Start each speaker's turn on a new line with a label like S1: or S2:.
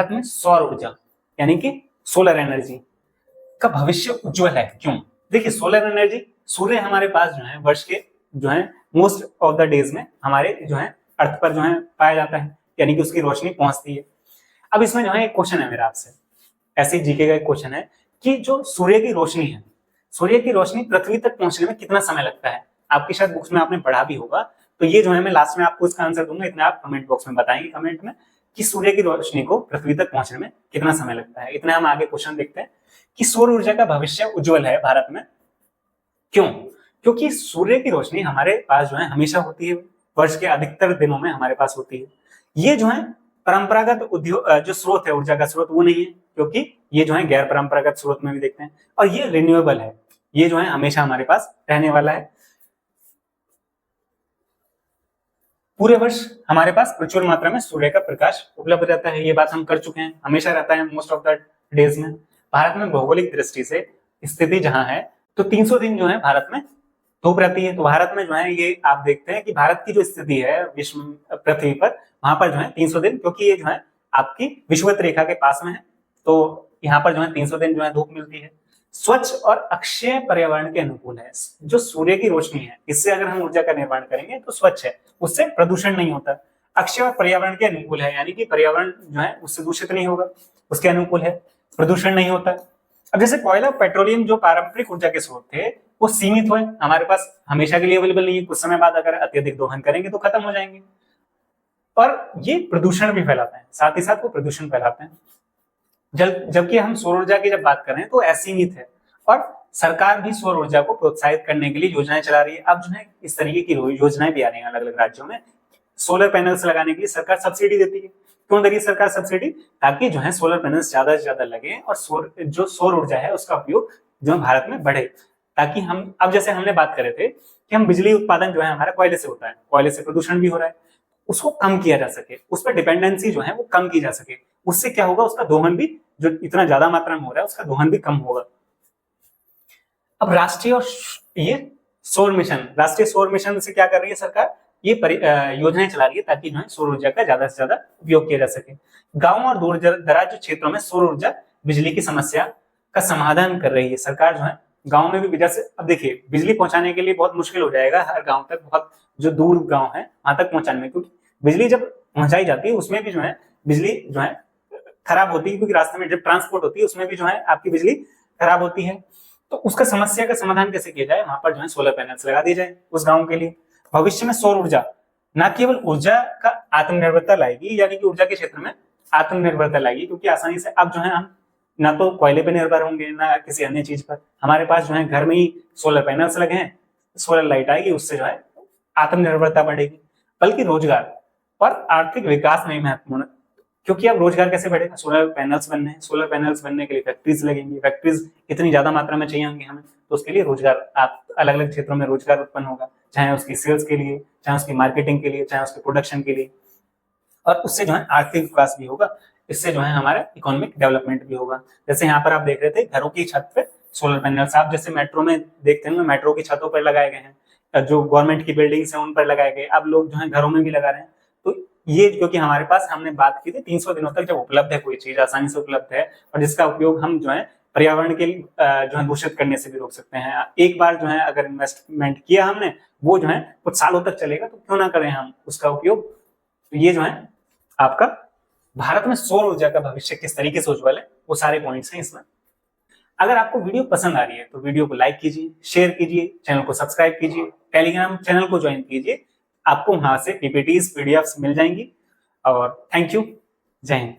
S1: भारत में सौर ऊर्जा यानी कि सोलर एनर्जी का भविष्य उज्जवल है। क्यों? देखिए, सोलर एनर्जी, सूर्य हमारे पास जो है वर्ष के जो है मोस्ट ऑफ द डेज में हमारे जो है अर्थ पर जो है पाया जाता है, यानी कि उसकी रोशनी पहुंचती है। अब इसमें जो है एक क्वेश्चन है मेरा आपसे, ऐसे जीके का एक क्वेश्चन है कि जो सूर्य की रोशनी है, सूर्य की रोशनी पृथ्वी तक पहुंचने में कितना समय लगता है? आपकी शायद बुक्स में आपने पढ़ा भी होगा, तो ये जो है मैं लास्ट में आपको इसका आंसर दूंगा, इतना आप कमेंट बॉक्स में बताएंगे कमेंट में कि सूर्य की रोशनी को पृथ्वी तक पहुंचने में कितना समय लगता है। इतना हम आगे क्वेश्चन देखते हैं कि सौर ऊर्जा का भविष्य उज्जवल है भारत में। क्यों? क्योंकि सूर्य की रोशनी हमारे पास जो है हमेशा होती है, वर्ष के अधिकतर दिनों में हमारे पास होती है। ये जो है परंपरागत उद्योग जो स्रोत है, ऊर्जा का स्रोत, वो नहीं है, क्योंकि ये जो है गैर परंपरागत स्रोत में भी देखते हैं, और ये रिन्यूएबल है, ये जो है हमेशा हमारे पास रहने वाला है। पूरे वर्ष हमारे पास प्रचुर मात्रा में सूर्य का प्रकाश उपलब्ध रहता है, ये बात हम कर चुके हैं, हमेशा रहता है मोस्ट ऑफ द डेज में। भारत में भौगोलिक दृष्टि से स्थिति जहां है तो 300 दिन जो है भारत में धूप रहती है। तो भारत में जो है ये आप देखते हैं कि भारत की जो स्थिति है विश्व पृथ्वी पर, वहां पर जो है 300 दिन, क्योंकि ये जो है आपकी विषुवत रेखा के पास में है, तो यहाँ पर जो है 300 दिन जो है धूप मिलती है। स्वच्छ और अक्षय पर्यावरण के अनुकूल है। जो सूर्य की रोशनी है, इससे अगर हम ऊर्जा का निर्माण करेंगे तो स्वच्छ है, उससे प्रदूषण नहीं होता। अक्षय और पर्यावरण के अनुकूल है, यानी कि पर्यावरण जो है उससे दूषित नहीं होगा, उसके अनुकूल है, प्रदूषण नहीं होता। अब जैसे कोयला, पेट्रोलियम जो पारंपरिक ऊर्जा के स्रोत थे वो सीमित हुए, हमारे पास हमेशा के लिए अवेलेबल नहीं है, कुछ समय बाद अगर अत्यधिक दोहन करेंगे तो खत्म हो जाएंगे, और ये प्रदूषण भी फैलाते हैं, साथ ही साथ वो प्रदूषण फैलाते हैं। जबकि हम सौर ऊर्जा की जब बात कर रहे हैं तो असीमित है, और सरकार भी सौर ऊर्जा को प्रोत्साहित करने के लिए योजनाएं चला रही है। अब जो है इस तरीके की योजनाएं भी आ रही है अलग अलग राज्यों में। सोलर पैनल्स लगाने के लिए सरकार सब्सिडी देती है। क्यों दे रही है सरकार सब्सिडी? ताकि जो है सोलर पैनल्स ज्यादा से ज्यादा लगे और सौर ऊर्जा है उसका उपयोग जो है भारत में बढ़े, ताकि हम, अब जैसे हमने बात कर रहे थे कि हम बिजली उत्पादन जो है हमारा कोयले से होता है, कोयले से प्रदूषण भी हो रहा है, उसको कम किया जा सके, उस पर डिपेंडेंसी जो है वो कम की जा सके। उससे क्या होगा, उसका दोहन भी, जो इतना ज्यादा मात्रा में हो रहा है उसका दोहन भी कम होगा। अब ये सौर मिशन, राष्ट्रीय सौर मिशन से क्या कर रही है सरकार? ये योजनाएं चला रही है ताकि जो है सौर ऊर्जा का ज्यादा से ज्यादा उपयोग किया जा सके। गांव और दूर दराज क्षेत्रों में सौर ऊर्जा बिजली की समस्या का समाधान कर रही है सरकार। जो है गांव में भी, जैसे अब देखिए बिजली पहुंचाने के लिए बहुत मुश्किल हो जाएगा हर गांव तक, बहुत जो दूर गांव है वहां तक पहुंचाने में, क्योंकि बिजली जब पहुंचाई जाती है उसमें भी जो है बिजली जो है खराब होती है, क्योंकि रास्ते में जब ट्रांसपोर्ट होती है उसमें भी जो है आपकी बिजली खराब होती है। तो उसका समस्या का समाधान कैसे किया जाए? वहां पर जो है सोलर पैनल्स लगा दिए जाए उस गांव के लिए। भविष्य में सौर ऊर्जा न केवल ऊर्जा का आत्मनिर्भरता लाएगी, यानी कि ऊर्जा के क्षेत्र में आत्मनिर्भरता लाएगी, क्योंकि आसानी से अब जो है हम ना तो कोयले पे निर्भर होंगे ना किसी अन्य चीज पर, हमारे पास जो है घर में ही सोलर पैनल्स लगे हैं, सोलर लाइट आएगी, उससे जो है आत्मनिर्भरता बढ़ेगी। बल्कि रोजगार और आर्थिक विकास में महत्वपूर्ण, क्योंकि अब रोजगार कैसे बढ़ेगा? सोलर पैनल्स बनने हैं, सोलर पैनल्स बनने के लिए फैक्ट्रीज लगेंगी, फैक्ट्रीज इतनी ज्यादा मात्रा में चाहिए होंगी हमें, तो उसके लिए रोजगार, आप अलग अलग क्षेत्रों में रोजगार उत्पन्न होगा, चाहे उसकी सेल्स के लिए, चाहे उसकी मार्केटिंग के लिए, चाहे उसके प्रोडक्शन के लिए, और उससे जो है आर्थिक विकास भी होगा, इससे जो है हमारा इकोनॉमिक डेवलपमेंट भी होगा। जैसे यहाँ पर आप देख रहे थे घरों की छत पे सोलर पैनल्स, आप जैसे मेट्रो में देखते हैं, मेट्रो की छतों पर लगाए गए हैं, जो गवर्नमेंट की बिल्डिंग्स है उन पर लगाए गए, अब लोग जो है घरों में भी लगा रहे हैं। तो ये क्योंकि हमारे पास, हमने बात की थी 300 दिनों तक जब उपलब्ध है कोई चीज, आसानी से उपलब्ध है, और जिसका उपयोग हम जो है पर्यावरण के जो है दूषित करने से भी रोक सकते हैं। एक बार जो है अगर इन्वेस्टमेंट किया हमने, वो जो है कुछ सालों तक चलेगा, तो क्यों ना करें हम उसका उपयोग। तो ये जो है आपका भारत में सौर ऊर्जा का भविष्य किस तरीके से उज्जवल है, वो सारे पॉइंट्स हैं इसमें। अगर आपको वीडियो पसंद आ रही है तो वीडियो को लाइक कीजिए, शेयर कीजिए, चैनल को सब्सक्राइब कीजिए, टेलीग्राम चैनल को ज्वाइन कीजिए, आपको वहां से पीपीटीज पीडीएफ्स मिल जाएंगी। और थैंक यू, जय हिंद।